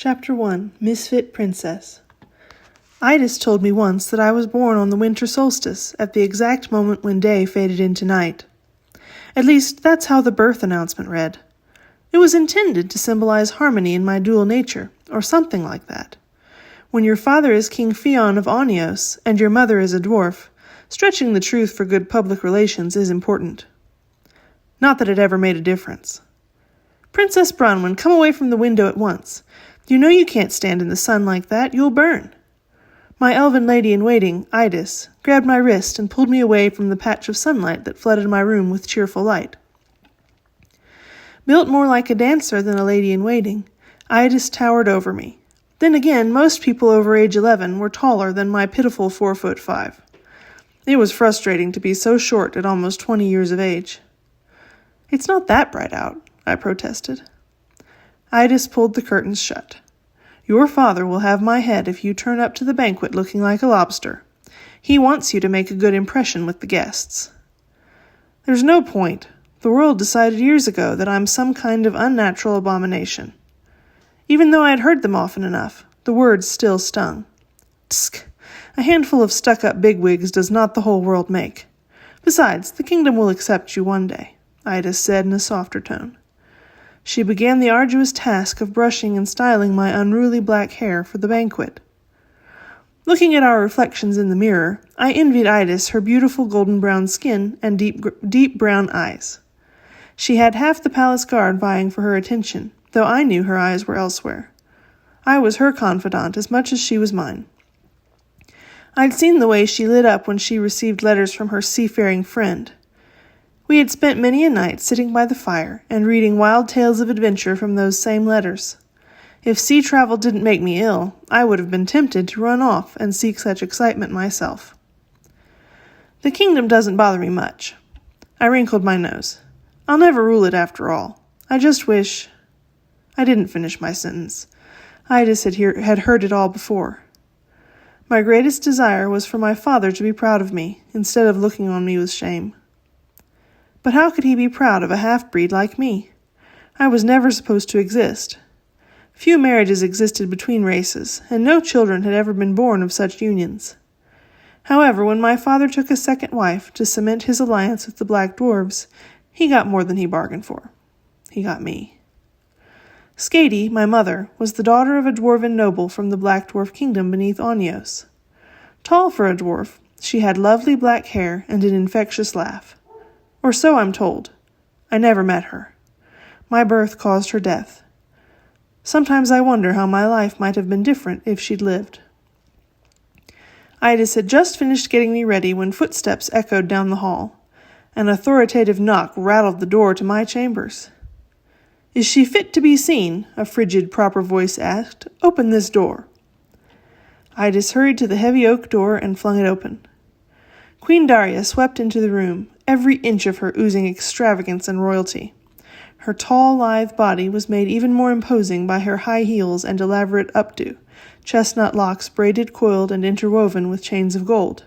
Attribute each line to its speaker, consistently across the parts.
Speaker 1: Chapter 1 Misfit Princess. Idis told me once that I was born on the winter solstice, at the exact moment when day faded into night. At least, that's how the birth announcement read. It was intended to symbolize harmony in my dual nature, or something like that. When your father is King Fion of Onios, and your mother is a dwarf, stretching the truth for good public relations is important. Not that it ever made a difference. Princess Bronwyn, come away from the window at once. You know you can't stand in the sun like that, you'll burn. My elven lady-in-waiting, Idis, grabbed my wrist and pulled me away from the patch of sunlight that flooded my room with cheerful light. Built more like a dancer than a lady-in-waiting, Idis towered over me. Then again, most people over age 11 were taller than my pitiful 4'5". It was frustrating to be so short at almost 20 years of age. It's not that bright out, I protested. Idis pulled the curtains shut. Your father will have my head if you turn up to the banquet looking like a lobster. He wants you to make a good impression with the guests. There's no point. The world decided years ago that I'm some kind of unnatural abomination. Even though I had heard them often enough, the words still stung. Tsk! A handful of stuck-up bigwigs does not the whole world make. Besides, the kingdom will accept you one day, Idis said in a softer tone. She began the arduous task of brushing and styling my unruly black hair for the banquet. Looking at our reflections in the mirror, I envied Idis her beautiful golden-brown skin and deep brown eyes. She had half the palace guard vying for her attention, though I knew her eyes were elsewhere. I was her confidant as much as she was mine. I'd seen the way she lit up when she received letters from her seafaring friend. We had spent many a night sitting by the fire and reading wild tales of adventure from those same letters. If sea travel didn't make me ill, I would have been tempted to run off and seek such excitement myself. The kingdom doesn't bother me much. I wrinkled my nose. I'll never rule it after all. I just wish... I didn't finish my sentence. Idis had heard it all before. My greatest desire was for my father to be proud of me, instead of looking on me with shame. But how could he be proud of a half-breed like me? I was never supposed to exist. Few marriages existed between races, and no children had ever been born of such unions. However, when my father took a second wife to cement his alliance with the Black Dwarves, he got more than he bargained for. He got me. Skadi, my mother, was the daughter of a dwarven noble from the Black Dwarf kingdom beneath Onios. Tall for a dwarf, she had lovely black hair and an infectious laugh. Or so I'm told. I never met her. My birth caused her death. Sometimes I wonder how my life might have been different if she'd lived. Idis had just finished getting me ready when footsteps echoed down the hall. An authoritative knock rattled the door to my chambers. Is she fit to be seen? A frigid, proper voice asked. Open this door. Idis hurried to the heavy oak door and flung it open. Queen Daria swept into the room, every inch of her oozing extravagance and royalty. Her tall, lithe body was made even more imposing by her high heels and elaborate updo, chestnut locks braided, coiled, and interwoven with chains of gold.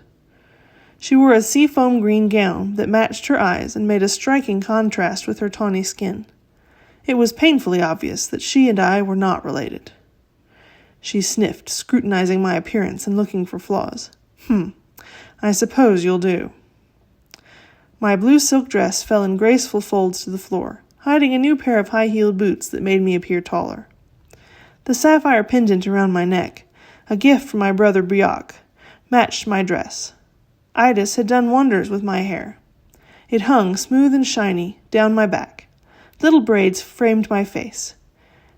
Speaker 1: She wore a seafoam green gown that matched her eyes and made a striking contrast with her tawny skin. It was painfully obvious that she and I were not related. She sniffed, scrutinizing my appearance and looking for flaws. I suppose you'll do. My blue silk dress fell in graceful folds to the floor, hiding a new pair of high-heeled boots that made me appear taller. The sapphire pendant around my neck, a gift from my brother Briok, matched my dress. Idis had done wonders with my hair. It hung smooth and shiny down my back. Little braids framed my face.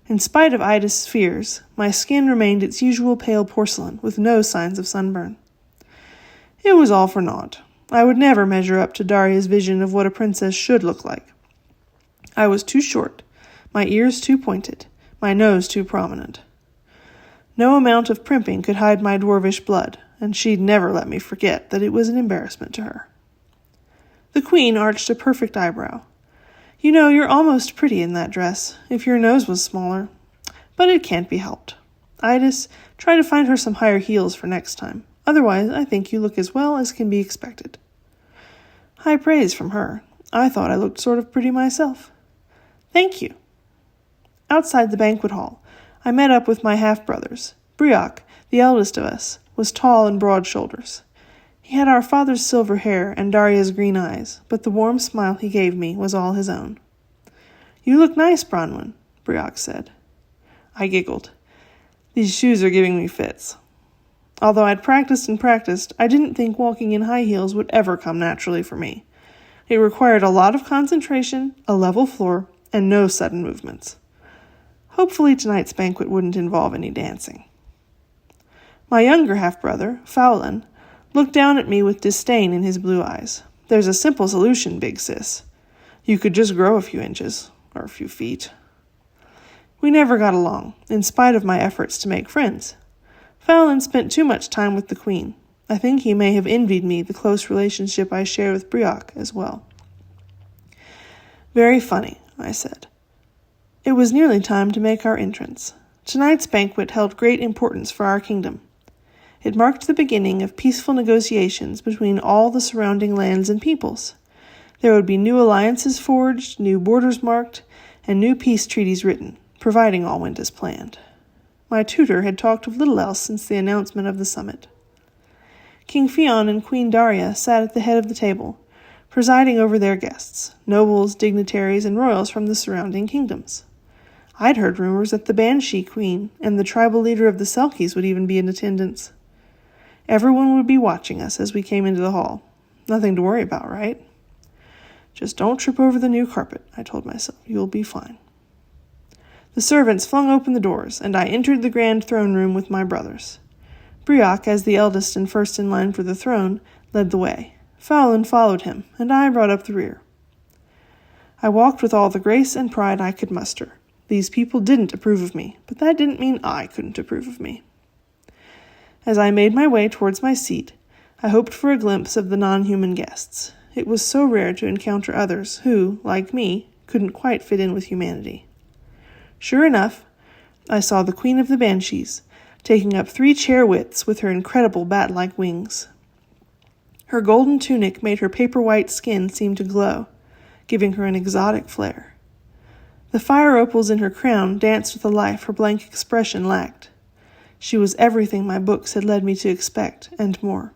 Speaker 1: In spite of Idis' fears, my skin remained its usual pale porcelain, with no signs of sunburn. It was all for naught. I would never measure up to Daria's vision of what a princess should look like. I was too short, my ears too pointed, my nose too prominent. No amount of primping could hide my dwarvish blood, and she'd never let me forget that it was an embarrassment to her. The queen arched a perfect eyebrow. You know, you're almost pretty in that dress, if your nose was smaller. But it can't be helped. Idis, try to find her some higher heels for next time. Otherwise, I think you look as well as can be expected. High praise from her. I thought I looked sort of pretty myself. Thank you. Outside the banquet hall, I met up with my half-brothers. Brioc, the eldest of us, was tall and broad shoulders. He had our father's silver hair and Daria's green eyes, but the warm smile he gave me was all his own. "You look nice, Bronwyn," Brioc said. I giggled. These shoes are giving me fits. Although I'd practiced and practiced, I didn't think walking in high heels would ever come naturally for me. It required a lot of concentration, a level floor, and no sudden movements. Hopefully tonight's banquet wouldn't involve any dancing. My younger half-brother, Fowlin, looked down at me with disdain in his blue eyes. "There's a simple solution, big sis. You could just grow a few inches, or a few feet." We never got along, in spite of my efforts to make friends. Fowlin spent too much time with the Queen. I think he may have envied me the close relationship I share with Brioc as well. "Very funny," I said. It was nearly time to make our entrance. Tonight's banquet held great importance for our kingdom. It marked the beginning of peaceful negotiations between all the surrounding lands and peoples. There would be new alliances forged, new borders marked, and new peace treaties written, providing all went as planned. My tutor had talked of little else since the announcement of the summit. King Fion and Queen Daria sat at the head of the table, presiding over their guests, nobles, dignitaries, and royals from the surrounding kingdoms. I'd heard rumors that the Banshee Queen and the tribal leader of the Selkies would even be in attendance. Everyone would be watching us as we came into the hall. Nothing to worry about, right? "Just don't trip over the new carpet," I told myself. "You'll be fine." The servants flung open the doors, and I entered the grand throne room with my brothers. Brioc, as the eldest and first in line for the throne, led the way. Fowlin followed him, and I brought up the rear. I walked with all the grace and pride I could muster. These people didn't approve of me, but that didn't mean I couldn't approve of me. As I made my way towards my seat, I hoped for a glimpse of the non-human guests. It was so rare to encounter others who, like me, couldn't quite fit in with humanity. Sure enough, I saw the Queen of the Banshees, taking up 3 chair widths with her incredible bat-like wings. Her golden tunic made her paper-white skin seem to glow, giving her an exotic flair. The fire opals in her crown danced with a life her blank expression lacked. She was everything my books had led me to expect, and more.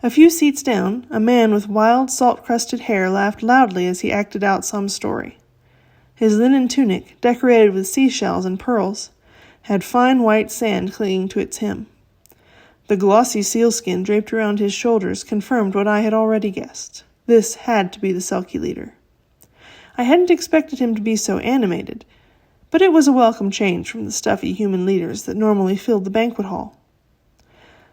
Speaker 1: A few seats down, a man with wild, salt-crusted hair laughed loudly as he acted out some story. His linen tunic, decorated with seashells and pearls, had fine white sand clinging to its hem. The glossy sealskin draped around his shoulders confirmed what I had already guessed. This had to be the Selkie leader. I hadn't expected him to be so animated, but it was a welcome change from the stuffy human leaders that normally filled the banquet hall.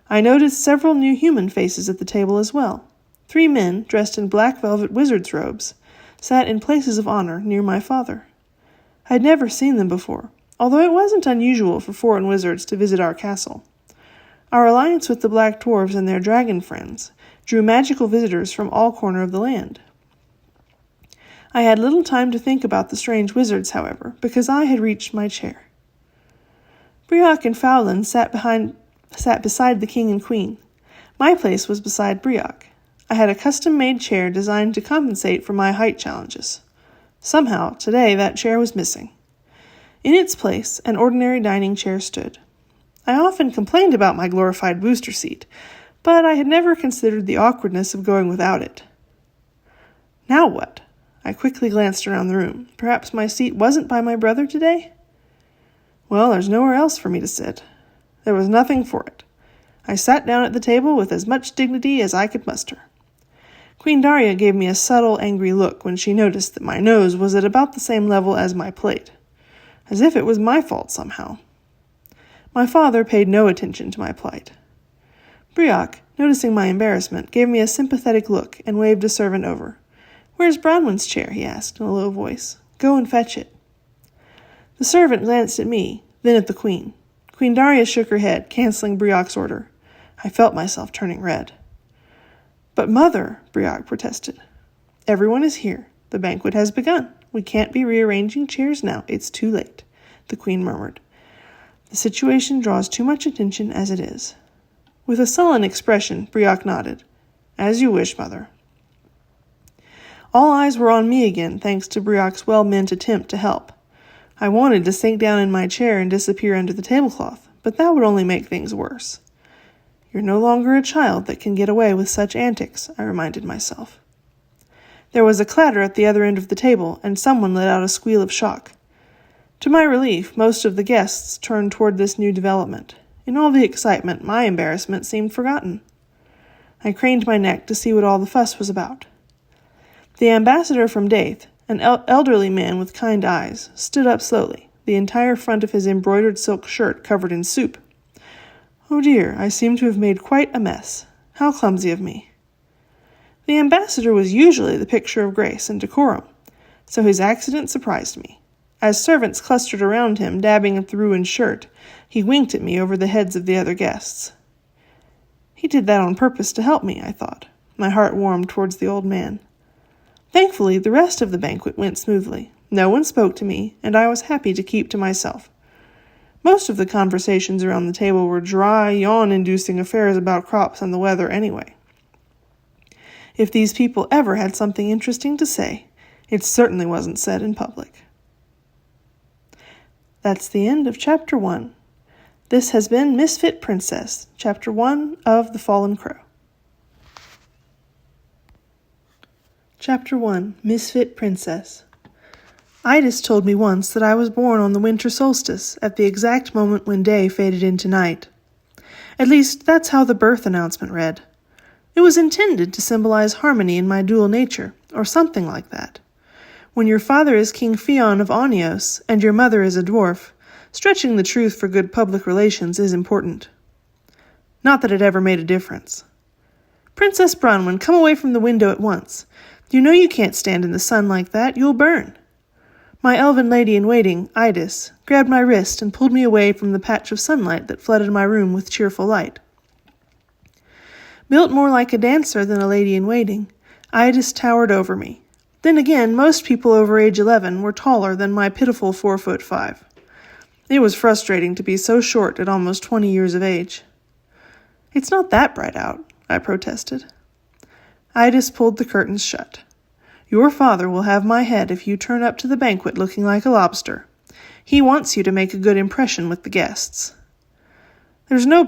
Speaker 1: I noticed several new human faces at the table as well. 3 men, dressed in black velvet wizard's robes, sat in places of honor near my father. I'd never seen them before, although it wasn't unusual for foreign wizards to visit our castle. Our alliance with the Black Dwarves and their dragon friends drew magical visitors from all corners of the land. I had little time to think about the strange wizards, however, because I had reached my chair. Brioc and Fowlin sat beside the king and queen. My place was beside Brioc. I had a custom-made chair designed to compensate for my height challenges. Somehow, today, that chair was missing. In its place, an ordinary dining chair stood. I often complained about my glorified booster seat, but I had never considered the awkwardness of going without it. Now what? I quickly glanced around the room. Perhaps my seat wasn't by my brother today? Well, there's nowhere else for me to sit. There was nothing for it. I sat down at the table with as much dignity as I could muster. Queen Daria gave me a subtle, angry look when she noticed that my nose was at about the same level as my plate, as if it was my fault somehow. My father paid no attention to my plight. Brioc, noticing my embarrassment, gave me a sympathetic look and waved a servant over. "Where's Bronwyn's chair?" he asked in a low voice. "Go and fetch it." The servant glanced at me, then at the queen. Queen Daria shook her head, canceling Brioc's order. I felt myself turning red. "But mother," Brioc protested. "Everyone is here. The banquet has begun. We can't be rearranging chairs now. It's too late," the queen murmured. "The situation draws too much attention as it is." With a sullen expression, Brioc nodded. "As you wish, mother." All eyes were on me again, thanks to Brioc's well-meant attempt to help. I wanted to sink down in my chair and disappear under the tablecloth, but that would only make things worse. You're no longer a child that can get away with such antics, I reminded myself. There was a clatter at the other end of the table, and someone let out a squeal of shock. To my relief, most of the guests turned toward this new development. In all the excitement, my embarrassment seemed forgotten. I craned my neck to see what all the fuss was about. The ambassador from Daith, an elderly man with kind eyes, stood up slowly, the entire front of his embroidered silk shirt covered in soup. Oh dear, I seem to have made quite a mess. How clumsy of me. The ambassador was usually the picture of grace and decorum, so his accident surprised me. As servants clustered around him, dabbing at the ruined shirt, he winked at me over the heads of the other guests. He did that on purpose to help me, I thought. My heart warmed towards the old man. Thankfully, the rest of the banquet went smoothly. No one spoke to me, and I was happy to keep to myself. Most of the conversations around the table were dry, yawn-inducing affairs about crops and the weather anyway. If these people ever had something interesting to say, it certainly wasn't said in public. That's the end of Chapter 1. This has been Misfit Princess, Chapter 1 of The Fallen Crow. Chapter 1, Misfit Princess. Idis told me once that I was born on the winter solstice, at the exact moment when day faded into night. At least, that's how the birth announcement read. It was intended to symbolize harmony in my dual nature, or something like that. When your father is King Fion of Onios, and your mother is a dwarf, stretching the truth for good public relations is important. Not that it ever made a difference. Princess Bronwyn, come away from the window at once. You know you can't stand in the sun like that, you'll burn. My elven lady-in-waiting, Idis, grabbed my wrist and pulled me away from the patch of sunlight that flooded my room with cheerful light. Built more like a dancer than a lady-in-waiting, Idis towered over me. Then again, most people over age 11 were taller than my pitiful 4'5". It was frustrating to be so short at almost 20 years of age. It's not that bright out, I protested. Idis pulled the curtains shut. Your father will have my head if you turn up to the banquet looking like a lobster. He wants you to make a good impression with the guests. There's no